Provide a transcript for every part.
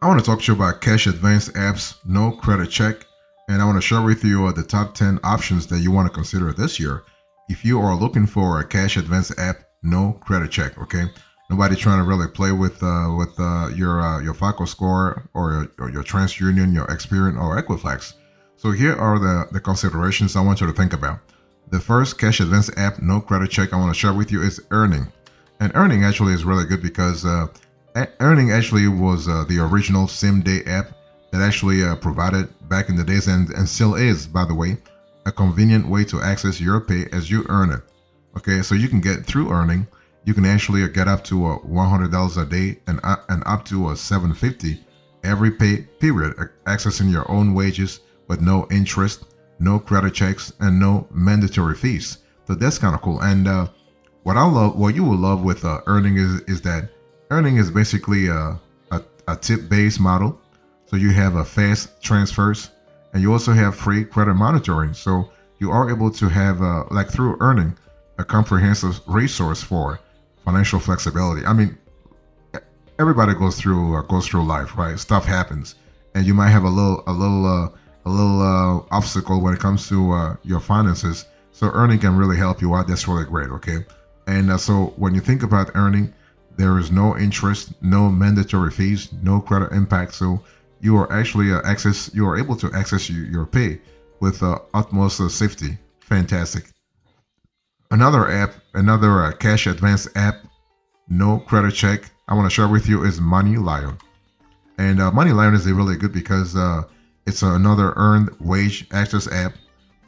I want to talk to you about cash advance apps, no credit check, and I want to share with you the top 10 options that you want to consider this year if you are looking for a cash advance app, no credit check. Okay, nobody trying to really play with your FICO score or your TransUnion, your Experian, or Equifax. So here are the considerations I want you to think about. The first cash advance app, no credit check, I want to share with you is Earning, and Earning actually is really good because Earning actually was the original same day app that actually provided back in the days and still is, by the way, a convenient way to access your pay as you earn it. Okay, so you can get through Earning, you can actually get up to $100 a day and up to $750 every pay period, accessing your own wages with no interest, no credit checks, and no mandatory fees. So that's kind of cool. And what you will love with Earning is that Earning is basically a tip-based model. So you have a fast transfers, and you also have free credit monitoring. So you are able to have, like through Earning, a comprehensive resource for financial flexibility. I mean, everybody goes through life, right? Stuff happens, and you might have a little obstacle when it comes to your finances. So Earning can really help you out. That's really great. Okay, and so when you think about Earning, there is no interest, no mandatory fees, no credit impact. So you are actually you are able to access your pay with utmost safety. Fantastic. Another app, another cash advance app, no credit check, I want to share with you is Money Lion. And Money Lion is really good because it's another earned wage access app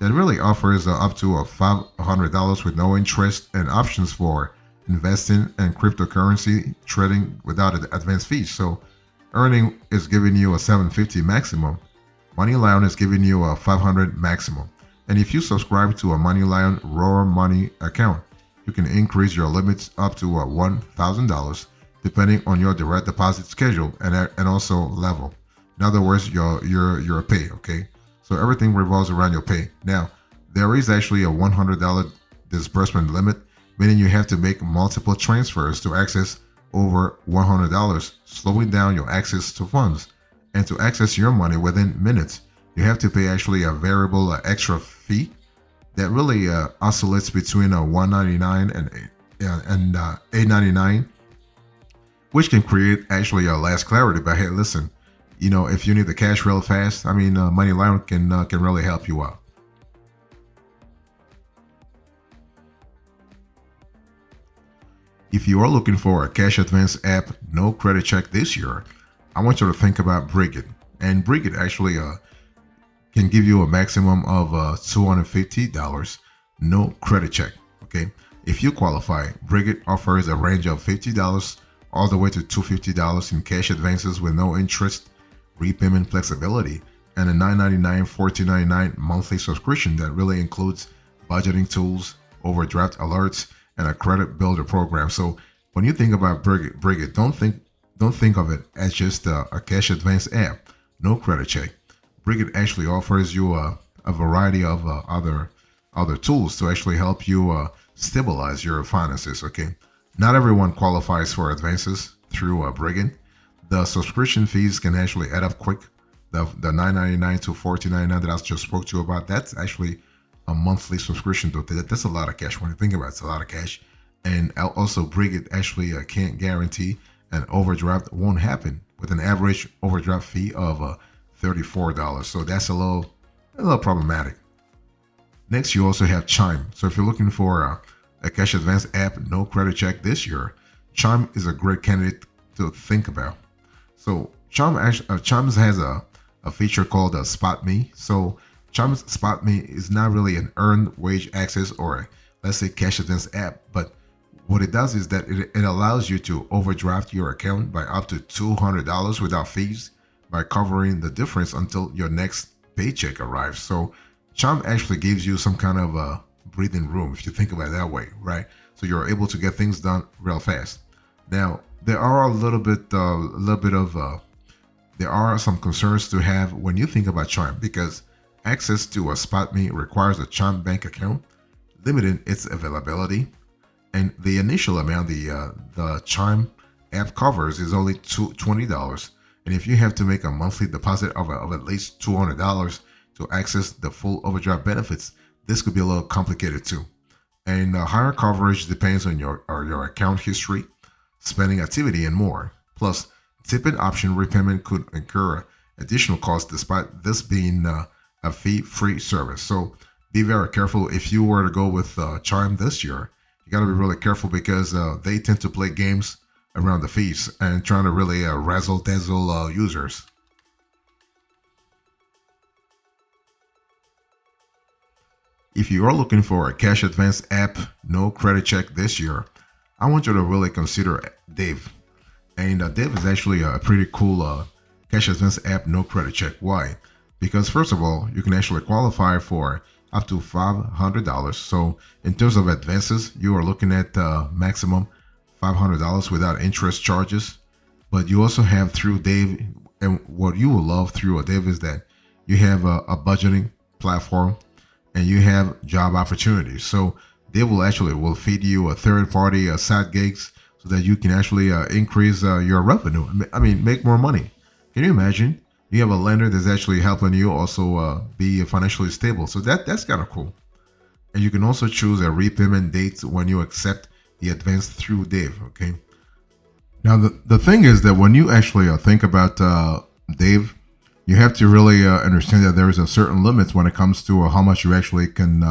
that really offers up to $500 with no interest and options for investing and cryptocurrency trading without advanced fees. So Earning is giving you a $750 maximum. Money Lion is giving you a $500 maximum. And if you subscribe to a Money Lion Raw Money account, you can increase your limits up to $1,000 depending on your direct deposit schedule and also level. In other words, your pay. Okay, so everything revolves around your pay. Now, there is actually a $100 disbursement limit, meaning you have to make multiple transfers to access over $100, slowing down your access to funds. And to access your money within minutes, you have to pay actually a variable extra fee that really oscillates between $199 and $899, which can create actually less clarity. But hey, listen, you know, if you need the cash real fast, I mean, Money Lion can really help you out. If you are looking for a cash advance app, no credit check this year, I want you to think about Brig. And Brig actually can give you a maximum of $250, no credit check. Okay, if you qualify, Brig offers a range of $50 all the way to $250 in cash advances with no interest, repayment flexibility, and a $9.99, $14.99 monthly subscription that really includes budgeting tools, overdraft alerts, and a credit builder program. So when you think about Brig, don't think of it as just a cash advance app, no credit check. Brig actually offers you a variety of other tools to actually help you stabilize your finances. Okay, not everyone qualifies for advances through Brig. The subscription fees can actually add up quick. The $9.99 to $14.99 that I just spoke to you about, that's actually a monthly subscription. That's a lot of cash. When you think about it, it's a lot of cash. And also Brig actually can't guarantee an overdraft won't happen with an average overdraft fee of $34. So that's a little problematic. Next, you also have Chime. So if you're looking for a cash advance app, no credit check this year, Chime is a great candidate to think about. So Chime has a feature called Spot Me. So Chime's Spot Me is not really an earned wage access or let's say cash advance app, but what it does is that it allows you to overdraft your account by up to $200 without fees by covering the difference until your next paycheck arrives. So Chime actually gives you some kind of a breathing room if you think about it that way, right? So you're able to get things done real fast. Now, there are there are some concerns to have when you think about Chime because access to a Spot Me requires a Chime bank account, limiting its availability, and the initial amount the Chime app covers is only $20, And if you have to make a monthly deposit of at least $200 to access the full overdraft benefits, this could be a little complicated too. And higher coverage depends on your account history, spending activity, and more. Plus, tipping option repayment could incur additional costs despite this being a fee-free service. So be very careful if you were to go with Chime this year. You got to be really careful because they tend to play games around the fees and trying to really razzle dazzle users. If you are looking for a cash advance app, no credit check this year, I want you to really consider Dave. And Dave is actually a pretty cool cash advance app, no credit check. Why? Because first of all, you can actually qualify for up to $500. So in terms of advances, you are looking at maximum $500 without interest charges. But you also have through Dave, and what you will love through Dave is that you have a budgeting platform and you have job opportunities. So they will feed you a third-party side gigs so that you can actually increase your revenue. I mean, make more money. Can you imagine? You have a lender that's actually helping you also be financially stable. So that's kind of cool. And you can also choose a repayment date when you accept the advance through Dave. Okay. Now the thing is that when you actually think about Dave, you have to really understand that there is a certain limits when it comes to how much you actually can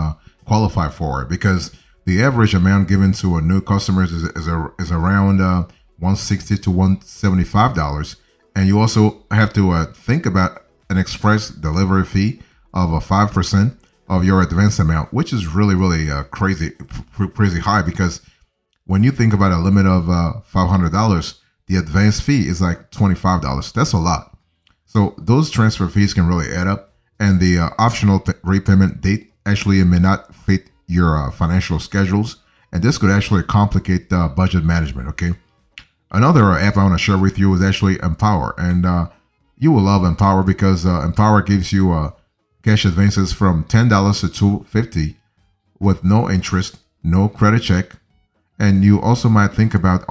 qualify for it, because the average amount given to a new customers is around $160 to $175, and you also have to think about an express delivery fee of 5% of your advance amount, which is really crazy high, because when you think about a limit of $500, the advance fee is like $25. That's a lot. So those transfer fees can really add up, and the optional repayment date actually may not fit your financial schedules, and this could actually complicate budget management. Okay. Another app I want to share with you is actually Empower, and you will love Empower because Empower gives you cash advances from $10 to $250 with no interest, no credit check, and you also might think about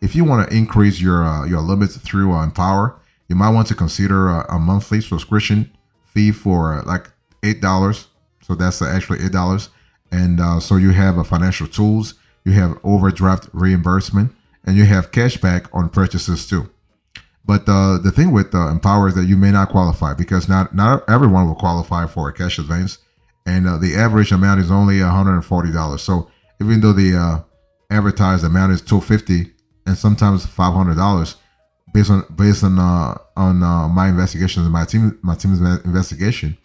if you want to increase your limits through Empower, you might want to consider a monthly subscription fee for like $8. So that's actually $8. And so you have financial tools, you have overdraft reimbursement, and you have cash back on purchases too. But the thing with Empower is that you may not qualify, because not everyone will qualify for a cash advance. And the average amount is only $140. So even though the advertised amount is $250 and sometimes $500, based on my investigations and my team's investigation,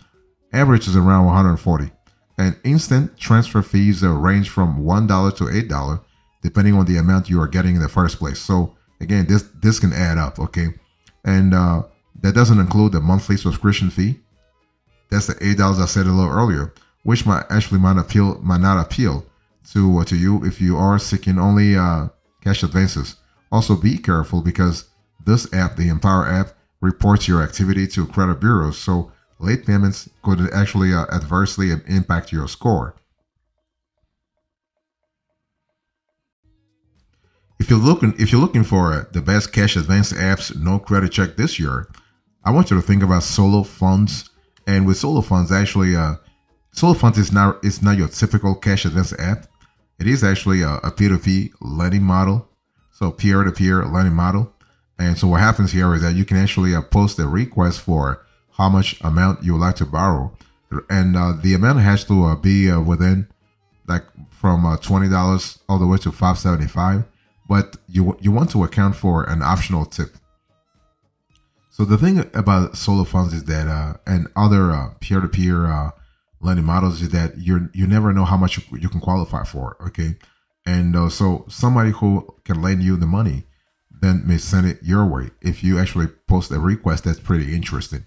average is around $140. And instant transfer fees range from $1 to $8, depending on the amount you are getting in the first place. So again, this can add up, okay? And that doesn't include the monthly subscription fee. That's the $8 I said a little earlier, which might not appeal to you if you are seeking only cash advances. Also, be careful because this app, the Empower app, reports your activity to credit bureaus, so late payments could actually adversely impact your score. If you're looking for the best cash advance apps, no credit check this year, I want you to think about Solo Funds. And with Solo Funds, actually, Solo Funds is not your typical cash advance app. It is actually a P2P lending model, so peer-to-peer lending model. And so what happens here is that you can actually post a request for how much amount you would like to borrow, and the amount has to be within like from $20 all the way to $575. But you want to account for an optional tip. So the thing about Solo Funds is that and other peer-to-peer lending models is that you never know how much you can qualify for. Okay, and so somebody who can lend you the money then may send it your way if you actually post a request that's pretty interesting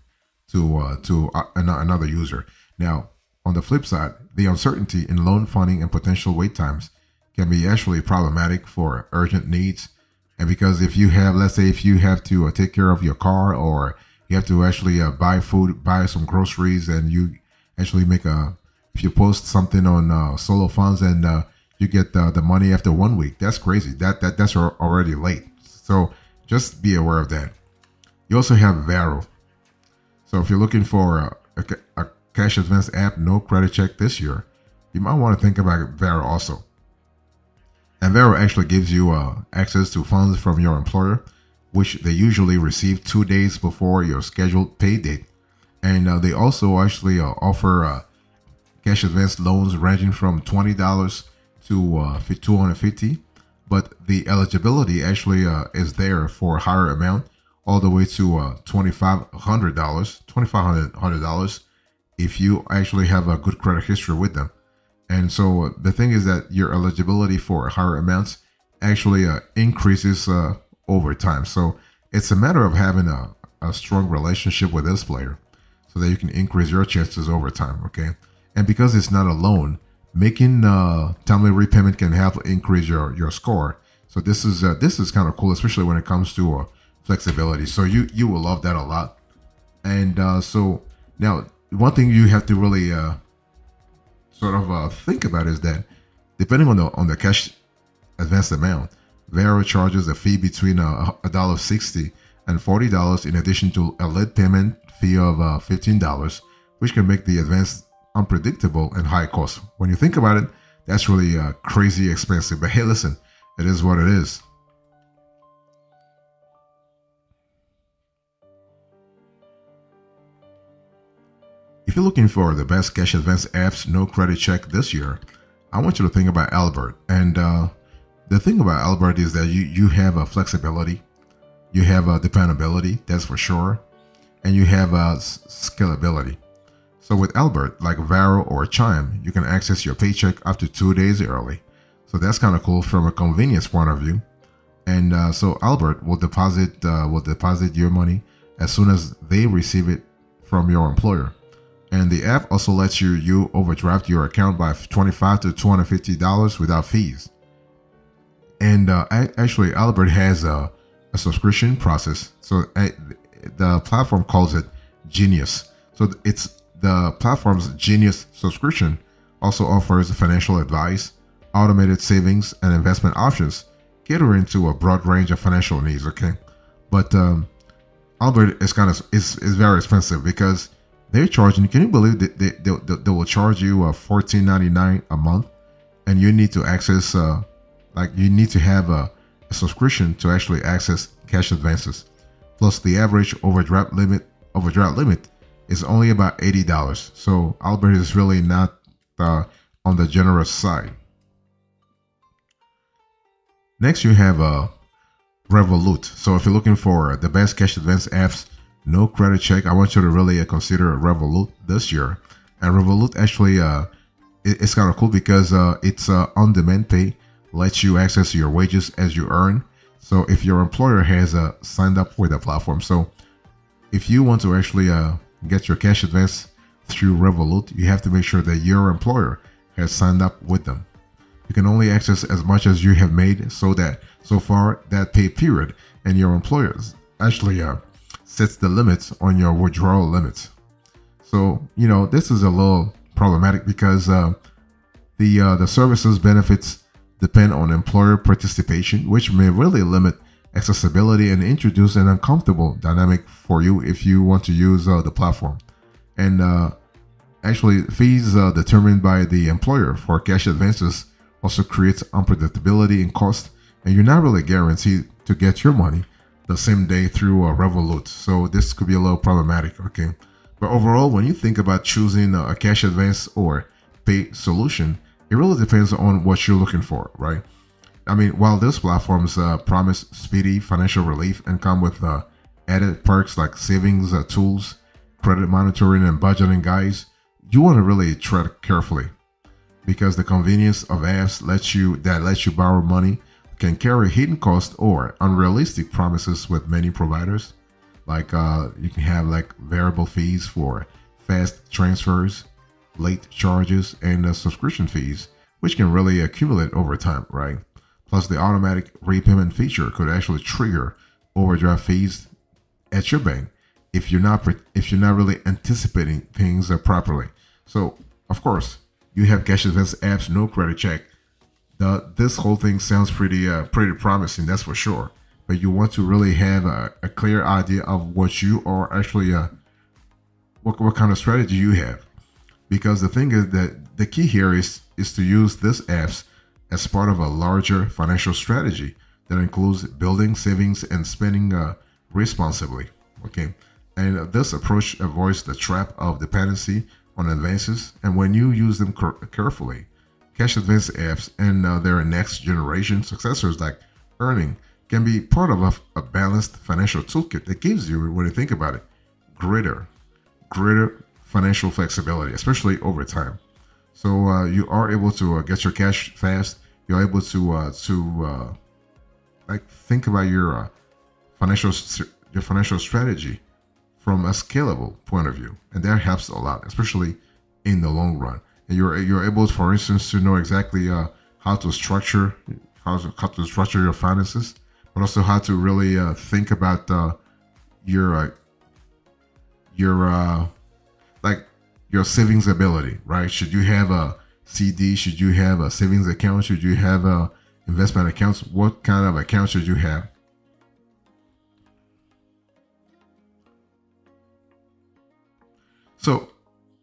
to another user. Now, on the flip side, the uncertainty in loan funding and potential wait times can be actually problematic for urgent needs. And because if you have, let's say, if you have to take care of your car, or you have to actually buy food, buy some groceries, and you actually if you post something on Solo Funds and you get the money after 1 week, that's crazy. That's already late. So just be aware of that. You also have Varo. So if you're looking for a cash advance app, no credit check this year, you might want to think about Varo also. And Varo actually gives you access to funds from your employer, which they usually receive 2 days before your scheduled pay date. And they also actually offer cash advance loans ranging from $20 to $250, but the eligibility actually is there for a higher amount, all the way to $2,500 if you actually have a good credit history with them. And so the thing is that your eligibility for higher amounts actually increases over time. So it's a matter of having a strong relationship with this player so that you can increase your chances over time, okay? And because it's not a loan, making timely repayment can help increase your score. So this is kind of cool, especially when it comes to flexibility. So you will love that a lot. And so now one thing you have to really sort of think about is that depending on the cash advance amount, Varo charges a fee between $1.60 and $40 in addition to a late payment fee of $15, which can make the advance unpredictable and high cost. When you think about it, that's really crazy expensive. But hey, listen, it is what it is. If you're looking for the best cash advance apps, no credit check this year, I want you to think about Albert. And the thing about Albert is that you have a flexibility, you have a dependability, that's for sure, and you have a scalability. So with Albert, like Varo or Chime, you can access your paycheck up to 2 days early. So that's kind of cool from a convenience point of view. And so Albert will deposit your money as soon as they receive it from your employer. And the app also lets you overdraft your account by $25 to $250 without fees. And actually, Albert has a subscription process. So the platform calls it Genius. So it's the platform's Genius subscription also offers financial advice, automated savings, and investment options, catering to a broad range of financial needs. Okay, but Albert is very expensive because they're charging. Can you believe that they will charge you $14.99 a month, and you need to access you need to have a subscription to actually access cash advances. Plus, the average overdraft limit is only about $80. So Albert is really not on the generous side. Next, you have Revolute. So if you're looking for the best cash advance apps, no credit check, I want you to really consider Revolute this year. And Revolute actually it's kind of cool because it's on-demand pay, lets you access your wages as you earn. So if your employer has signed up with the platform, so if you want to actually get your cash advance through Revolute, you have to make sure that your employer has signed up with them. You can only access as much as you have made so far that pay period, and your employer actually sets the limits on your withdrawal limits. So this is a little problematic because the services benefits depend on employer participation, which may really limit accessibility and introduce an uncomfortable dynamic for you if you want to use the platform. And actually, fees determined by the employer for cash advances also creates unpredictability in cost, and you're not really guaranteed to get your money the same day through Revolute. So this could be a little problematic, okay? But overall, when you think about choosing a cash advance or pay solution, it really depends on what you're looking for, right? I mean, while these platforms promise speedy financial relief and come with added perks like savings tools, credit monitoring, and budgeting guides, you want to really tread carefully, because the convenience of apps that let you borrow money can carry hidden costs or unrealistic promises with many providers. Like you can have like variable fees for fast transfers, late charges, and subscription fees, which can really accumulate over time, right? Plus, the automatic repayment feature could actually trigger overdraft fees at your bank if you're not really anticipating things properly. So, of course, you have cash advance apps, no credit check. This whole thing sounds pretty promising, that's for sure. but you want to really have a clear idea of what you are actually, what kind of strategy you have. Because the thing is that the key here is to use these apps as part of a larger financial strategy that includes building savings and spending responsibly. Okay, and this approach avoids the trap of dependency on advances, and when you use them carefully, cash advance apps and their next generation successors like earning can be part of a balanced financial toolkit that gives you, when you think about it, greater financial flexibility, especially over time. So you are able to get your cash fast. You're able to like think about your financial strategy from a scalable point of view, and that helps a lot, especially in the long run. And you're able, for instance, to know exactly how to structure your finances, but also how to really think about your like your savings ability, right? Should you have a CD? Should you have a savings account? Should you have a investment accounts? What kind of account should you have? So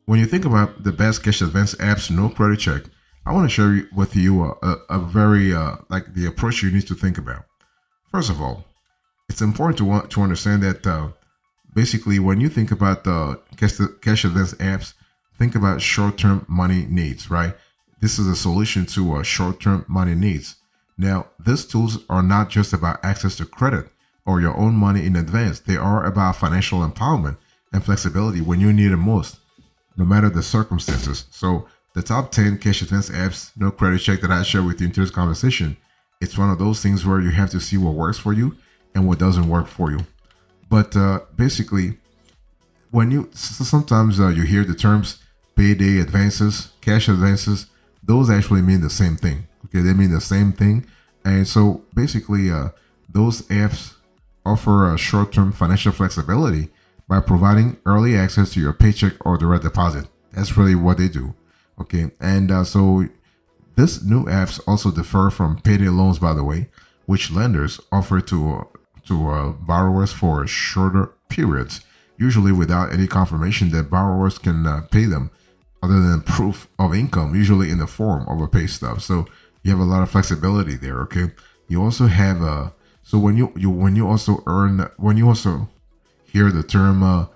when you think about the best cash advance apps, no credit check, I want to share with you a very like the approach you need to think about. First of all, it's important to understand that basically when you think about the cash advance apps, think about short-term money needs, right? This is a solution to short-term money needs. Now, these tools are not just about access to credit or your own money in advance. They are about financial empowerment and flexibility when you need it most, no matter the circumstances. So the top 10 cash advance apps, no credit check, that I share with you in today's conversation, it's one of those things where you have to see what works for you and what doesn't work for you. But basically, when you sometimes you hear the terms payday advances, cash advances, those actually mean the same thing. Okay, they mean the same thing. And so basically, those apps offer a short-term financial flexibility by providing early access to your paycheck or direct deposit. That's really what they do. Okay, and so these new apps also differ from payday loans, by the way, which lenders offer to borrowers for shorter periods, usually without any confirmation that borrowers can pay them, other than proof of income, usually in the form of a pay stub. So you have a lot of flexibility there. Okay, you also have so when you also hear the term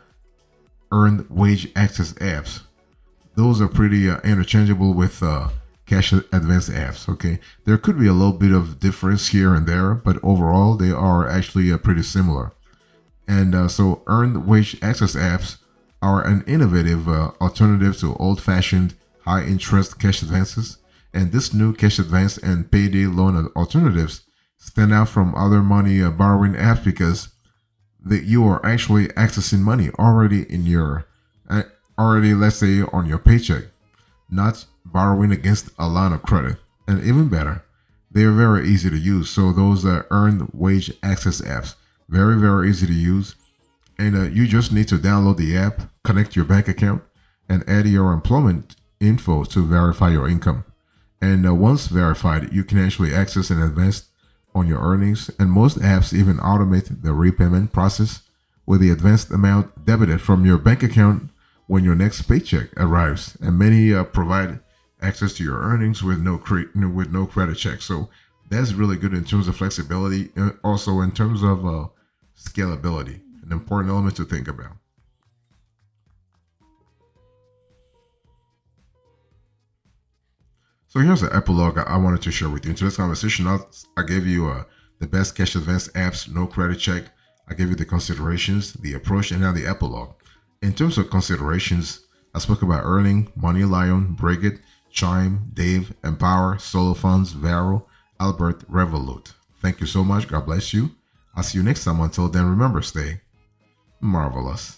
earned wage access apps, those are pretty interchangeable with cash advance apps. Okay, there could be a little bit of difference here and there, but overall they are actually pretty similar. And so earned wage access apps are an innovative alternative to old-fashioned high-interest cash advances, and this new cash advance and payday loan alternatives stand out from other money borrowing apps because you are actually accessing money already in your let's say on your paycheck, not borrowing against a line of credit. And even better, they are very easy to use. So those earned wage access apps, very easy to use. And you just need to download the app, connect your bank account, and add your employment info to verify your income. And once verified, you can actually access and advance on your earnings. And most apps even automate the repayment process with the advanced amount debited from your bank account when your next paycheck arrives. And many provide access to your earnings with no credit check. So that's really good in terms of flexibility, and also in terms of scalability, an important element to think about. So here's the epilogue I wanted to share with you. In today's conversation, I gave you the best cash advance apps, no credit check. I gave you the considerations, the approach, and now the epilogue. In terms of considerations, I spoke about Earning, Money Lion, Brig, Chime, Dave, Empower, Solo Funds, Vero, Albert, Revolute. Thank you so much. God bless you. I'll see you next time. Until then, remember, stay marvelous.